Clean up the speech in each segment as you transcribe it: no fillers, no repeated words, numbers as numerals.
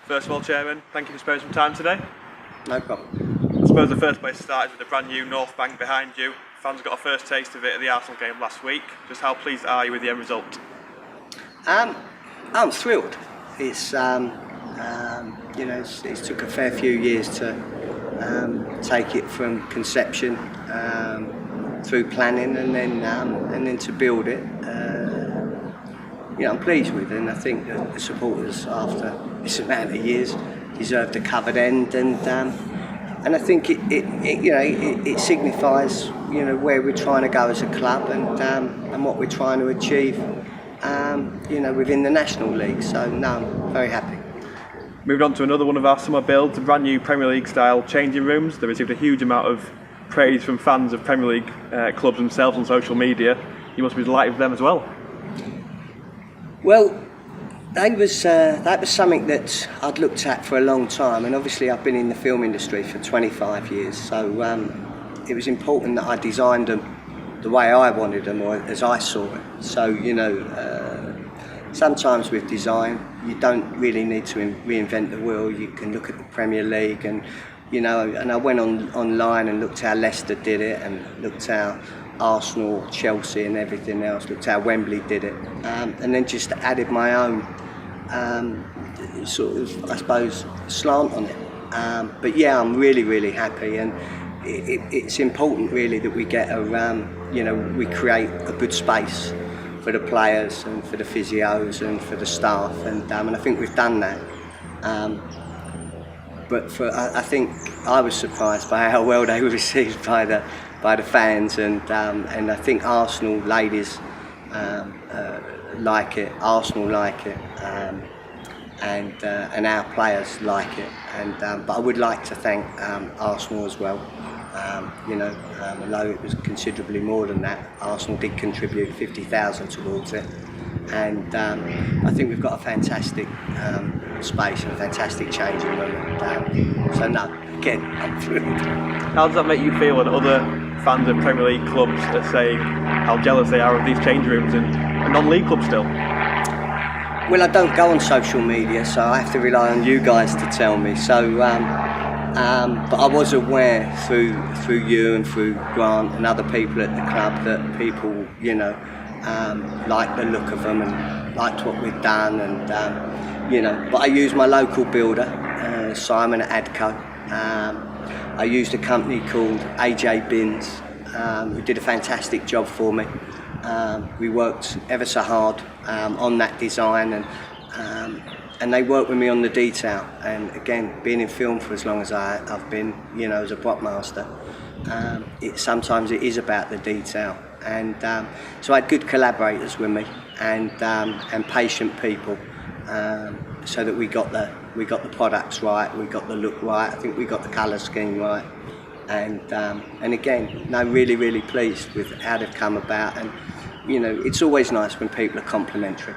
First of all, Chairman, thank you for sparing some time today. No problem. I suppose the first place to start is with the brand new North Bank behind you. Fans got a first taste of it at the Arsenal game last week. Just how pleased are you with the end result? I'm thrilled. It's it's took a fair few years to take it from conception through planning and then to build it. I'm pleased with it, and I think that the supporters, after this amount of years, deserved a covered end, and I think it signifies where we're trying to go as a club and what we're trying to achieve within the National League. So no, I'm very happy. Moving on to another one of our summer builds, the brand new Premier League style changing rooms. They received a huge amount of praise from fans of Premier League clubs themselves on social media. You must be delighted with them as well. Well, that was something that I'd looked at for a long time, and obviously I've been in the film industry for 25 years, so it was important that I designed them the way I wanted them, or as I saw it. So sometimes with design you don't really need to reinvent the wheel. You can look at the Premier League, and and I went online and looked how Leicester did it, and looked how Arsenal, Chelsea and everything else, looked how Wembley did it, and then just added my own sort of, I suppose, slant on it. But yeah, I'm really happy, and it's important really that we get we create a good space for the players and for the physios and for the staff, and I think we've done that. But I think I was surprised by how well they were received by the fans, and I think Arsenal ladies like it, Arsenal like it, and our players like it. But I would like to thank Arsenal as well. Although it was considerably more than that, Arsenal did contribute 50,000 towards it, and I think we've got a fantastic space and a fantastic changing room. So no, again, I'm thrilled. How does that make you feel when other fans of Premier League clubs are saying how jealous they are of these change rooms and non-league clubs still? Well, I don't go on social media, so I have to rely on you guys to tell me. So, but I was aware through you and through Grant and other people at the club that people, liked the look of them and liked what we've done, and But I used my local builder, Simon at Adco. I used a company called AJ Bins, who did a fantastic job for me. We worked ever so hard on that design, and they worked with me on the detail. And again, being in film for as long as I've been, as a prop master, sometimes it is about the detail. And so I had good collaborators with me, and patient people, so that we got the products right, we got the look right. I think we got the colour scheme right, and again, no, really pleased with how they've come about. And it's always nice when people are complimentary.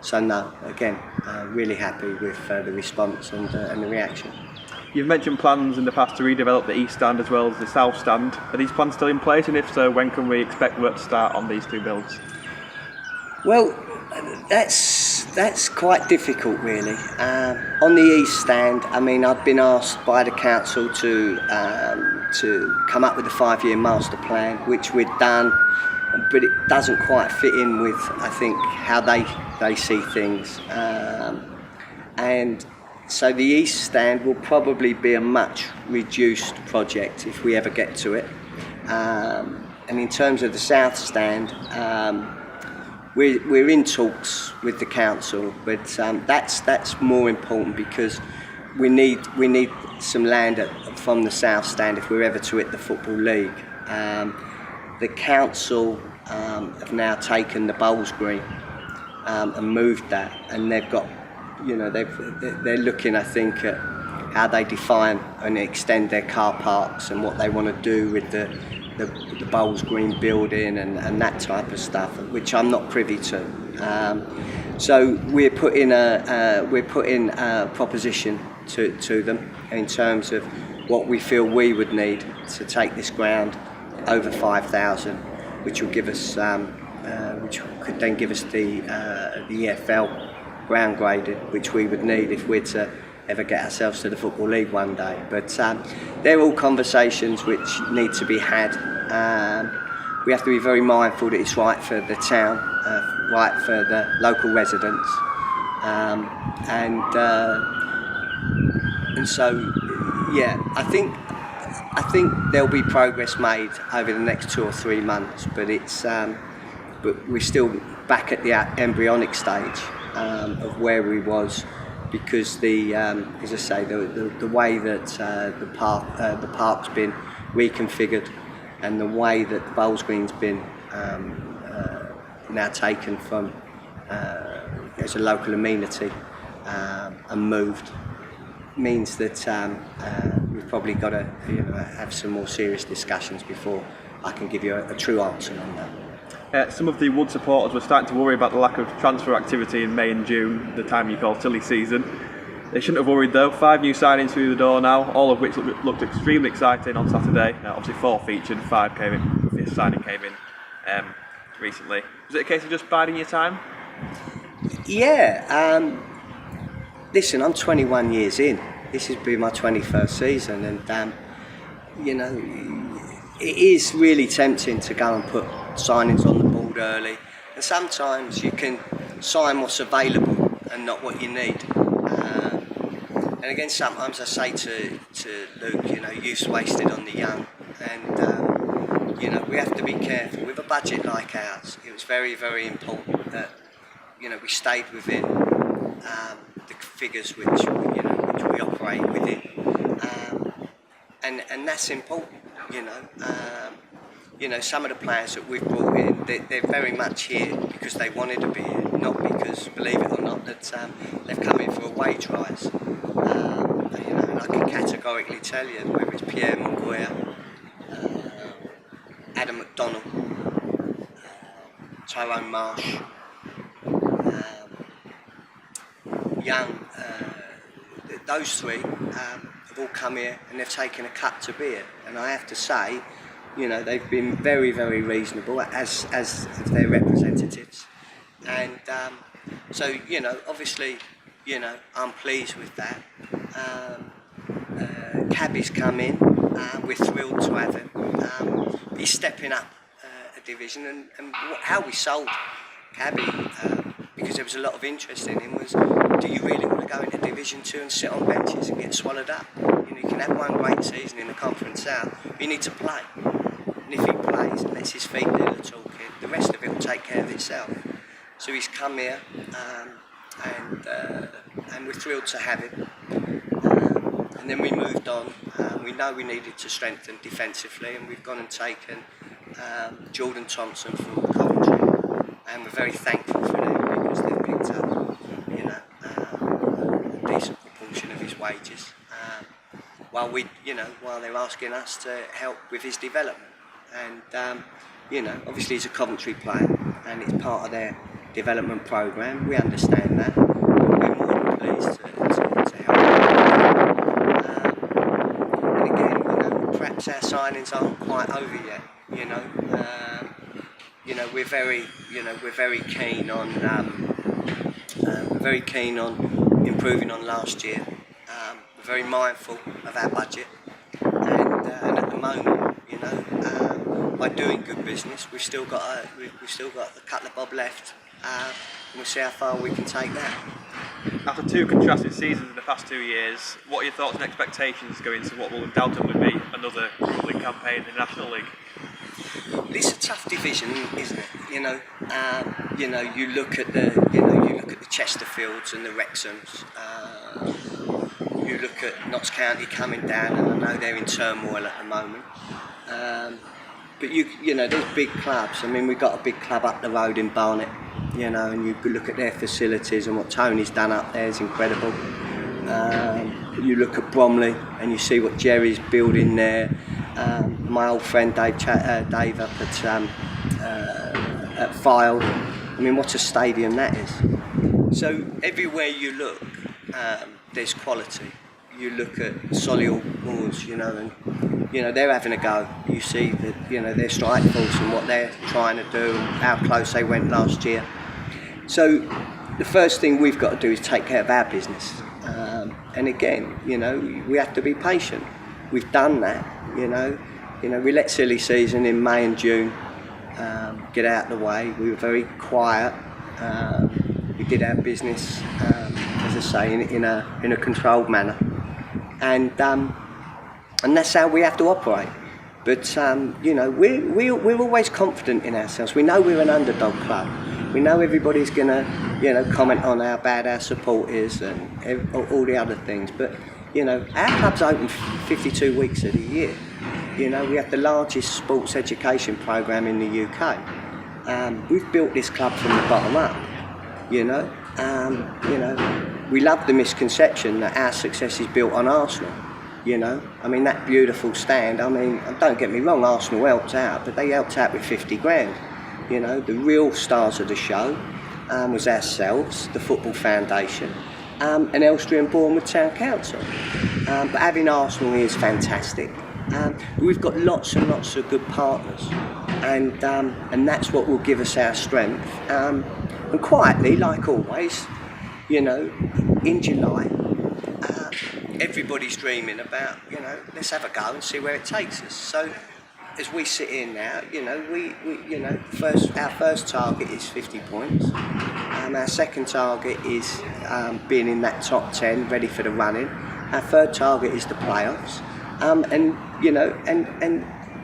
So no, again, really happy with the response and the reaction. You've mentioned plans in the past to redevelop the East Stand as well as the South Stand. Are these plans still in place, and if so, when can we expect work to start on these two builds? Well, that's quite difficult really. On the East Stand, I mean, I've been asked by the council to come up with a 5-year master plan, which we've done, but it doesn't quite fit in with, I think, how they see things. And so the East Stand will probably be a much reduced project if we ever get to it. And in terms of the South Stand, we're in talks with the council, but that's more important because we need some land from the South Stand if we're ever to hit the Football League. The council have now taken the Bowls Green and moved that, and they've got, they're looking, I think, at how they define and extend their car parks and what they want to do with the Bowls Green building and that type of stuff, which I'm not privy to. So we're putting a proposition to them in terms of what we feel we would need to take this ground over 5,000, which will give us, which could then give us the EFL ground graded, which we would need if we're to ever get ourselves to the Football League one day. But they're all conversations which need to be had. We have to be very mindful that it's right for the town, right for the local residents, and so yeah, I think there'll be progress made over the next 2 or 3 months, but but we're still back at the embryonic stage of where we was, because as I say, the way that the park's been reconfigured, and the way that the bowls green's been now taken from as a local amenity and moved, means that we've probably got to have some more serious discussions before I can give you a true answer on that. Some of the Wood supporters were starting to worry about the lack of transfer activity in May and June, the time you call silly season. They shouldn't have worried though. 5 new signings through the door now, all of which looked extremely exciting on Saturday. Obviously 4 featured, 5 came in, 5th signing came in recently. Was it a case of just biding your time? Yeah, listen, I'm 21 years in. This has been my 21st season, and it is really tempting to go and put signings on the board early, and sometimes you can sign what's available and not what you need. And again, sometimes I say to Luke, youth's wasted on the young, and we have to be careful. With a budget like ours, it was very, very important that we stayed within the figures which we operate within, and that's important. Some of the players that we've brought in, they're very much here because they wanted to be here, not because, believe it or not, that they've come in for a wage rise. And I can categorically tell you, whether it's Pierre Mongoya, Adam McDonald, Tyrone Marsh, Young, those three have all come here and they've taken a cut to be here. And I have to say, they've been very, very reasonable as their representatives. And so, obviously, I'm pleased with that. Cabby's come in, we're thrilled to have him. He's stepping up a division, and how we sold Cabby, because there was a lot of interest in him, was, do you really want to go into Division 2 and sit on benches and get swallowed up? You can have one great season in the Conference South, but you need to play. And if he plays and lets his feet do the talking, the rest of it will take care of itself. So he's come here, and we're thrilled to have him. And then we moved on. We know we needed to strengthen defensively, and we've gone and taken Jordan Thompson from Coventry, and we're very thankful for them because they've picked up, a decent proportion of his wages, while they're asking us to help with his development. And obviously he's a Coventry player, and it's part of their development programme. We understand that, but we're more than pleased to help. And again, perhaps our signings aren't quite over yet. We're very keen on improving on last year. We're very mindful of our budget, and at the moment, by doing good business, we've still got a couple of bob left, and we'll see how far we can take that. After 2 contrasted seasons in the past 2 years, what are your thoughts and expectations going into what will undoubtedly be another grueling campaign in the National League? It's a tough division, isn't it? You look at the Chesterfields and the Wrexhams. You look at Notts County coming down, and I know they're in turmoil at the moment. But there's big clubs. I mean, we've got a big club up the road in Barnet, and you could look at their facilities, and what Tony's done up there is incredible. You look at Bromley and you see what Jerry's building there. My old friend Dave up at Fylde. I mean, what a stadium that is. So everywhere you look, there's quality. You look at Solihull Moors, and they're having a go. You see that their strike force and what they're trying to do, and how close they went last year. So the first thing we've got to do is take care of our business. And again, we have to be patient. We've done that, we let silly season in May and June get out of the way. We were very quiet. We did our business, as I say, in a controlled manner, and that's how we have to operate. But we're always confident in ourselves. We know we're an underdog club. We know everybody's gonna, comment on how bad our support is and all the other things. But our club's open 52 weeks of the year. We have the largest sports education programme in the UK. We've built this club from the bottom up. We love the misconception that our success is built on Arsenal. That beautiful stand. Don't get me wrong, Arsenal helped out, but they helped out with 50 grand. The real stars of the show was ourselves, the Football Foundation, and Elstree and Bournemouth Town Council. But having Arsenal here is fantastic. We've got lots and lots of good partners, and that's what will give us our strength. And quietly, like always, in July, everybody's dreaming about, let's have a go and see where it takes us. So, as we sit here now, our first target is 50 points. Our second target is being in that top 10, ready for the running. Our third target is the playoffs, and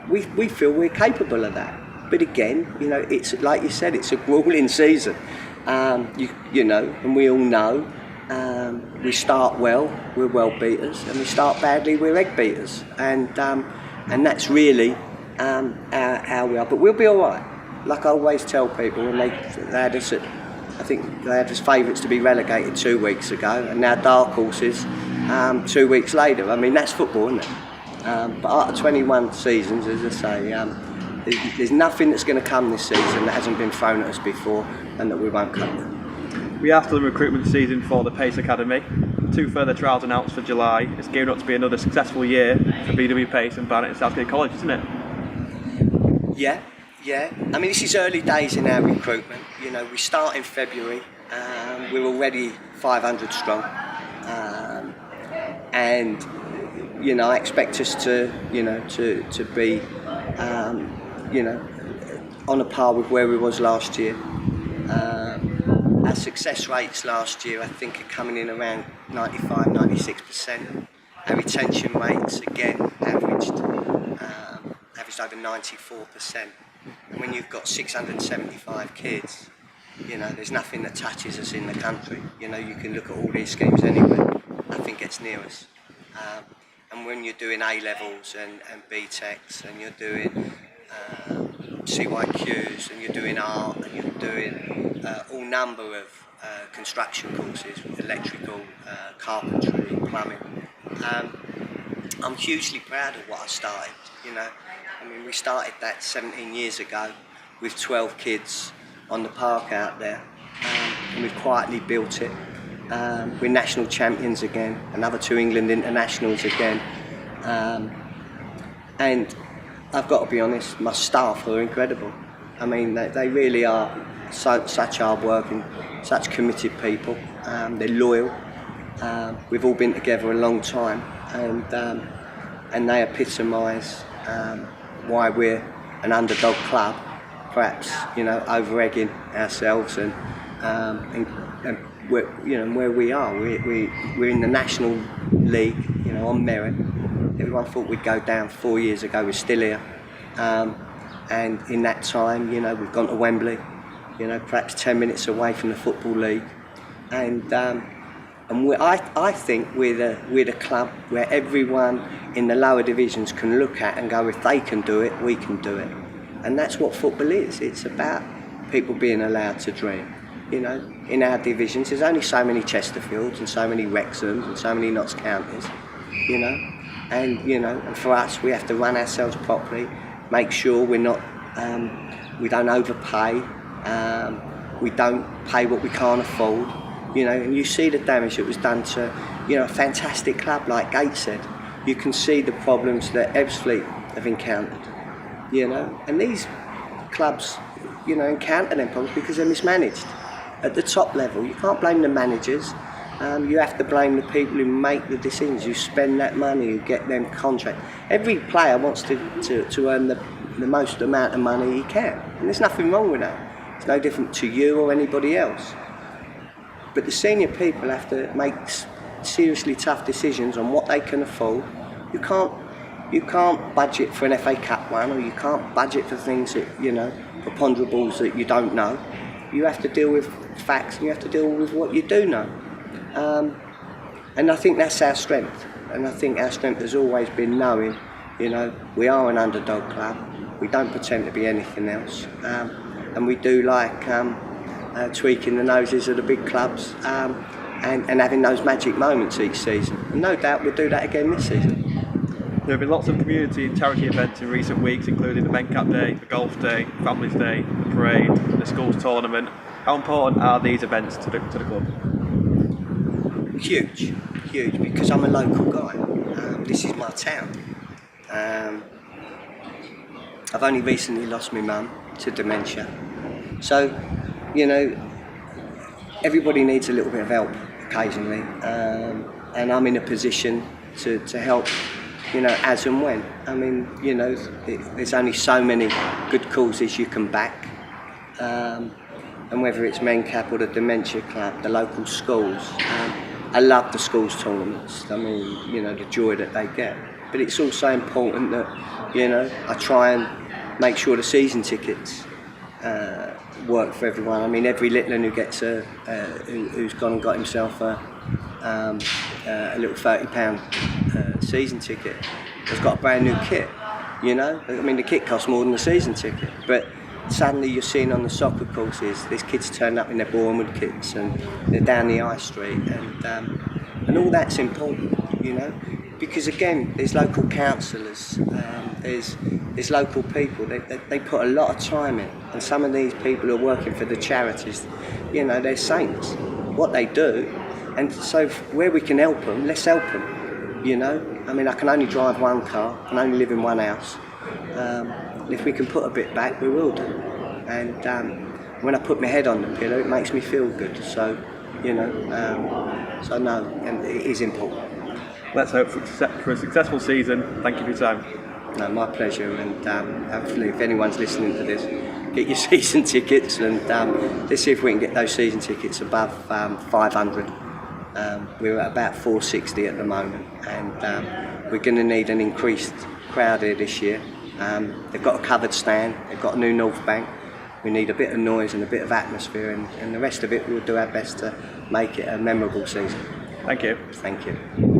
we feel we're capable of that. But again, it's like you said, it's a grueling season. And we all know. We start well, we're well beaters, and we start badly, we're egg beaters, and that's really how we are. But we'll be all right. Like I always tell people, when they had us I think they had us favourites to be relegated 2 weeks ago, and now dark horses 2 weeks later. That's football, isn't it? But out of 21 seasons, as I say, there's nothing that's going to come this season that hasn't been thrown at us before, and that we won't cope with. We are still in recruitment season for the PASE Academy. 2 further trials announced for July. It's gearing up to be another successful year for BW Pace and Barnet and Southgate College, isn't it? Yeah. This is early days in our recruitment. We start in February. We're already 500 strong. And I expect us to be, on a par with where we was last year. Our success rates last year, I think, are coming in around 95, 96%. Our retention rates, again, averaged over 94%. And when you've got 675 kids, there's nothing that touches us in the country. You can look at all these schemes anywhere, nothing gets near us. And when you're doing A-levels and B-Techs, and you're doing CYQs, and you're doing art, and you're doing all number of construction courses, electrical, carpentry, plumbing. I'm hugely proud of what I started. We started that 17 years ago with 12 kids on the park out there, and we've quietly built it. We're national champions again, another 2 England internationals again, and I've got to be honest, my staff are incredible. They really are such hard working, such committed people. They're loyal. We've all been together a long time, and they epitomise why we're an underdog club, perhaps over-egging ourselves and where we are. We're in the National League, on merit. Everyone thought we'd go down 4 years ago. We're still here, and in that time, we've gone to Wembley. Perhaps 10 minutes away from the Football League, and I think we're the club where everyone in the lower divisions can look at and go, if they can do it, we can do it. And that's what football is. It's about people being allowed to dream. In our divisions, there's only so many Chesterfields and so many Wrexhams and so many Notts Counties, and for us, we have to run ourselves properly, make sure we're not, we don't overpay, we don't pay what we can't afford, and you see the damage that was done to, a fantastic club like Gateshead. You can see the problems that Ebbsfleet have encountered, and these clubs, encounter them problems because they're mismanaged, at the top level. You can't blame the managers. You have to blame the people who make the decisions, who spend that money, who get them contract. Every player wants to earn the most amount of money he can, and there's nothing wrong with that. It's no different to you or anybody else. But the senior people have to make seriously tough decisions on what they can afford. You can't budget for an FA Cup one, or you can't budget for things that, for ponderables that you don't know. You have to deal with facts, and you have to deal with what you do know. And I think that's our strength. And I think our strength has always been knowing, we are an underdog club. We don't pretend to be anything else. And we do like tweaking the noses of the big clubs and having those magic moments each season. And no doubt we'll do that again this season. There have been lots of community and charity events in recent weeks, including the Men Cap Day, the Golf Day, Families Day, the Parade, the Schools Tournament. How important are these events to the club? Huge, because I'm a local guy. This is my town. I've only recently lost my mum to dementia. So, everybody needs a little bit of help occasionally. And I'm in a position to help, as and when. I mean, there's only so many good causes you can back. And whether it's Men Cap or the Dementia Club, the local schools. I love the schools tournaments. I mean, the joy that they get. But it's also important that, I try and make sure the season tickets work for everyone. I mean, every little one who gets who's gone and got himself a little £30 season ticket has got a brand new kit. I mean, the kit costs more than the season ticket. But suddenly you're seeing on the soccer courses, these kids turn up in their Bournemouth kits and they're down the high street, and all that's important, because again, there's local councillors, there's local people. They put a lot of time in, and some of these people who are working for the charities, they're saints. What they do, and so where we can help them, let's help them. I mean, I can only drive one car, I can only live in one house. If we can put a bit back, we will do. And when I put my head on the pillow, it makes me feel good. So, so no, and it is important. Let's hope for a successful season. Thank you for your time. No, my pleasure. And hopefully, if anyone's listening to this, get your season tickets, and let's see if we can get those season tickets above 500. We're at about 460 at the moment, and we're going to need an increased crowd here this year. They've got a covered stand, they've got a new North Bank. We need a bit of noise and a bit of atmosphere, and the rest of it we'll do our best to make it a memorable season. Thank you. Thank you.